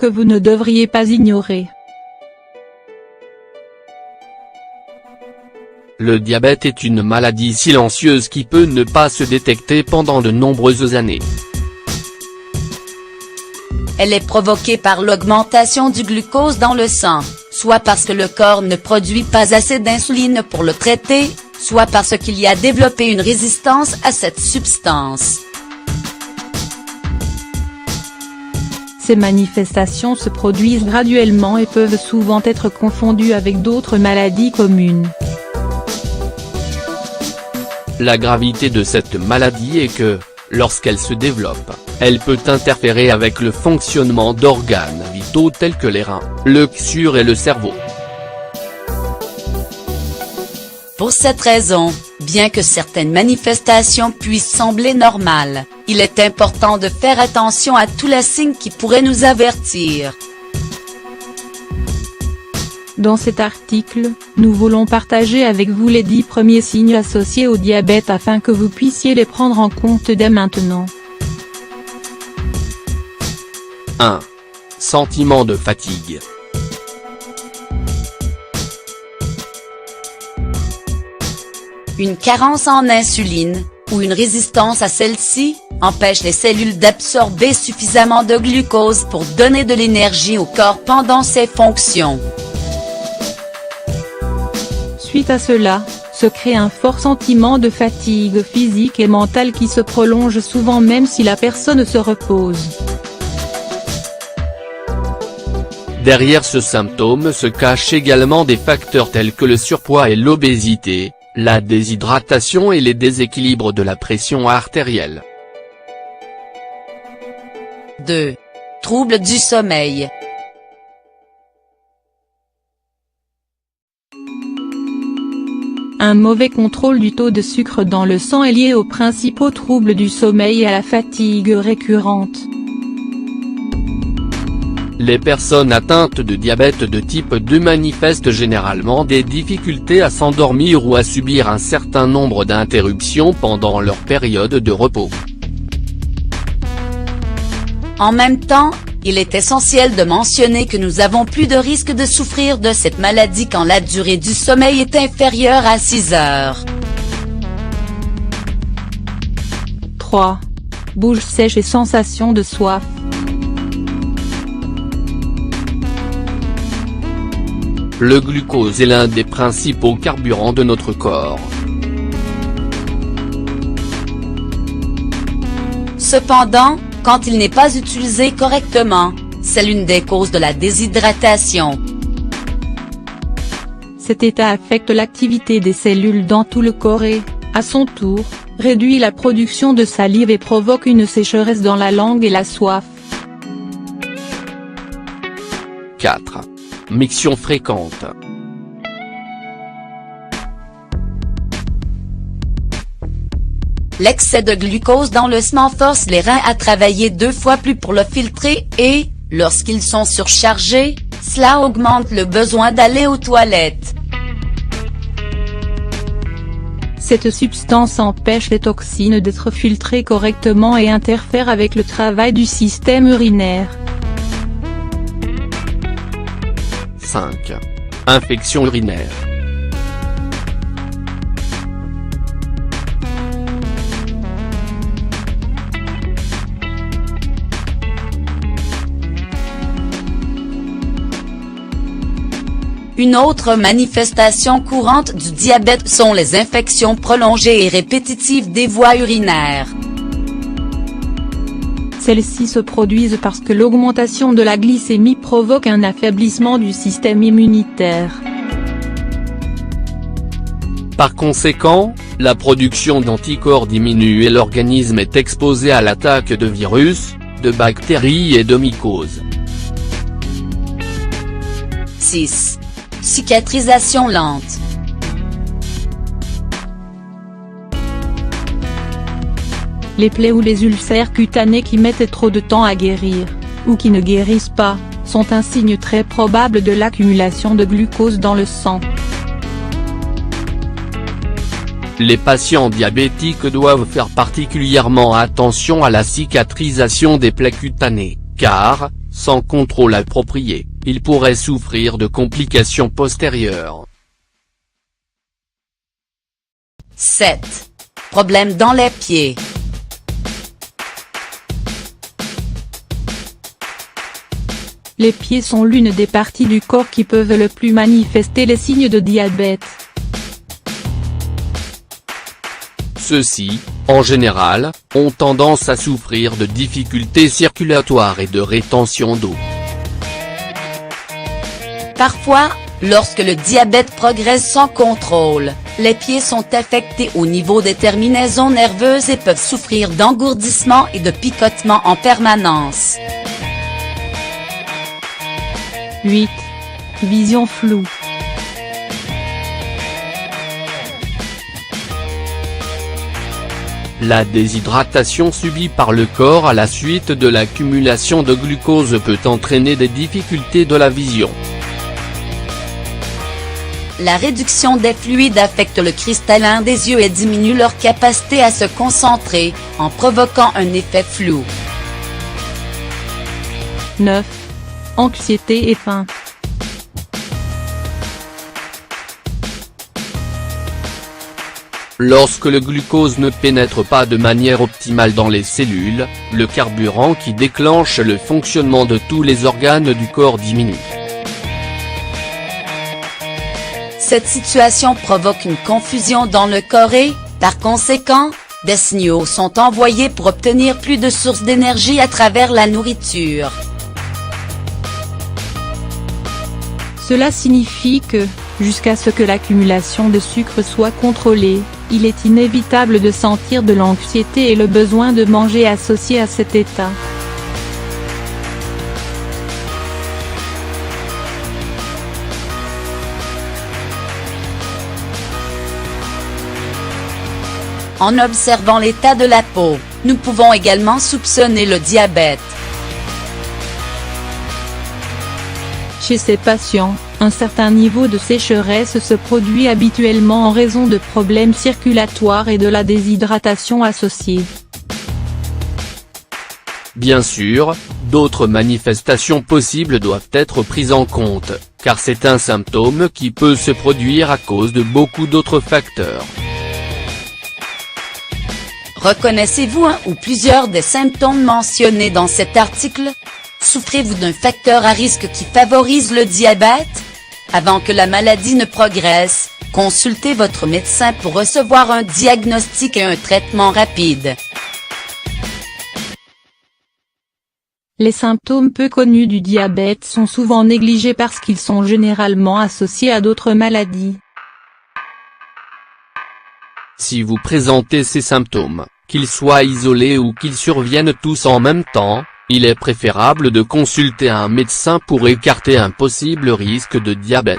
que vous ne devriez pas ignorer. Le diabète est une maladie silencieuse qui peut ne pas se détecter pendant de nombreuses années. Elle est provoquée par l'augmentation du glucose dans le sang, soit parce que le corps ne produit pas assez d'insuline pour le traiter, soit parce qu'il y a développé une résistance à cette substance. Ces manifestations se produisent graduellement et peuvent souvent être confondues avec d'autres maladies communes. La gravité de cette maladie est que, lorsqu'elle se développe, elle peut interférer avec le fonctionnement d'organes vitaux tels que les reins, le cœur et le cerveau. Pour cette raison, bien que certaines manifestations puissent sembler normales, il est important de faire attention à tous les signes qui pourraient nous avertir. Dans cet article, nous voulons partager avec vous les 10 premiers signes associés au diabète afin que vous puissiez les prendre en compte dès maintenant. 1. Sentiment de fatigue. Une carence en insuline, ou une résistance à celle-ci, empêche les cellules d'absorber suffisamment de glucose pour donner de l'énergie au corps pendant ses fonctions. Suite à cela, se crée un fort sentiment de fatigue physique et mentale qui se prolonge souvent même si la personne se repose. Derrière ce symptôme se cachent également des facteurs tels que le surpoids et l'obésité, la déshydratation et les déséquilibres de la pression artérielle. 2. Troubles du sommeil. Un mauvais contrôle du taux de sucre dans le sang est lié aux principaux troubles du sommeil et à la fatigue récurrente. Les personnes atteintes de diabète de type 2 manifestent généralement des difficultés à s'endormir ou à subir un certain nombre d'interruptions pendant leur période de repos. En même temps, il est essentiel de mentionner que nous avons plus de risques de souffrir de cette maladie quand la durée du sommeil est inférieure à 6 heures. 3. Bouche sèche et sensation de soif. Le glucose est l'un des principaux carburants de notre corps. Cependant, quand il n'est pas utilisé correctement, c'est l'une des causes de la déshydratation. Cet état affecte l'activité des cellules dans tout le corps et, à son tour, réduit la production de salive et provoque une sécheresse dans la langue et la soif. 4. Miction fréquente. L'excès de glucose dans le sang force les reins à travailler 2 fois plus pour le filtrer et, lorsqu'ils sont surchargés, cela augmente le besoin d'aller aux toilettes. Cette substance empêche les toxines d'être filtrées correctement et interfère avec le travail du système urinaire. 5. Infection urinaire. Une autre manifestation courante du diabète sont les infections prolongées et répétitives des voies urinaires. Celles-ci se produisent parce que l'augmentation de la glycémie provoque un affaiblissement du système immunitaire. Par conséquent, la production d'anticorps diminue et l'organisme est exposé à l'attaque de virus, de bactéries et de mycoses. 6. Cicatrisation lente. Les plaies ou les ulcères cutanés qui mettent trop de temps à guérir, ou qui ne guérissent pas, sont un signe très probable de l'accumulation de glucose dans le sang. Les patients diabétiques doivent faire particulièrement attention à la cicatrisation des plaies cutanées, car, Sans contrôle approprié, il pourrait souffrir de complications postérieures. 7. Problème dans les pieds. Les pieds sont l'une des parties du corps qui peuvent le plus manifester les signes de diabète. Ceux-ci, en général, ont tendance à souffrir de difficultés circulatoires et de rétention d'eau. Parfois, lorsque le diabète progresse sans contrôle, les pieds sont affectés au niveau des terminaisons nerveuses et peuvent souffrir d'engourdissements et de picotements en permanence. 8. Vision floue. La déshydratation subie par le corps à la suite de l'accumulation de glucose peut entraîner des difficultés de la vision. La réduction des fluides affecte le cristallin des yeux et diminue leur capacité à se concentrer, en provoquant un effet flou. 9. Anxiété et faim. Lorsque le glucose ne pénètre pas de manière optimale dans les cellules, le carburant qui déclenche le fonctionnement de tous les organes du corps diminue. Cette situation provoque une confusion dans le corps et, par conséquent, des signaux sont envoyés pour obtenir plus de sources d'énergie à travers la nourriture. Cela signifie que, jusqu'à ce que l'accumulation de sucre soit contrôlée, il est inévitable de sentir de l'anxiété et le besoin de manger associé à cet état. En observant l'état de la peau, nous pouvons également soupçonner le diabète. Chez ces patients, un certain niveau de sécheresse se produit habituellement en raison de problèmes circulatoires et de la déshydratation associée. Bien sûr, d'autres manifestations possibles doivent être prises en compte, car c'est un symptôme qui peut se produire à cause de beaucoup d'autres facteurs. Reconnaissez-vous un ou plusieurs des symptômes mentionnés dans cet article? Souffrez-vous d'un facteur à risque qui favorise le diabète? Avant que la maladie ne progresse, consultez votre médecin pour recevoir un diagnostic et un traitement rapide. Les symptômes peu connus du diabète sont souvent négligés parce qu'ils sont généralement associés à d'autres maladies. Si vous présentez ces symptômes, qu'ils soient isolés ou qu'ils surviennent tous en même temps, il est préférable de consulter un médecin pour écarter un possible risque de diabète.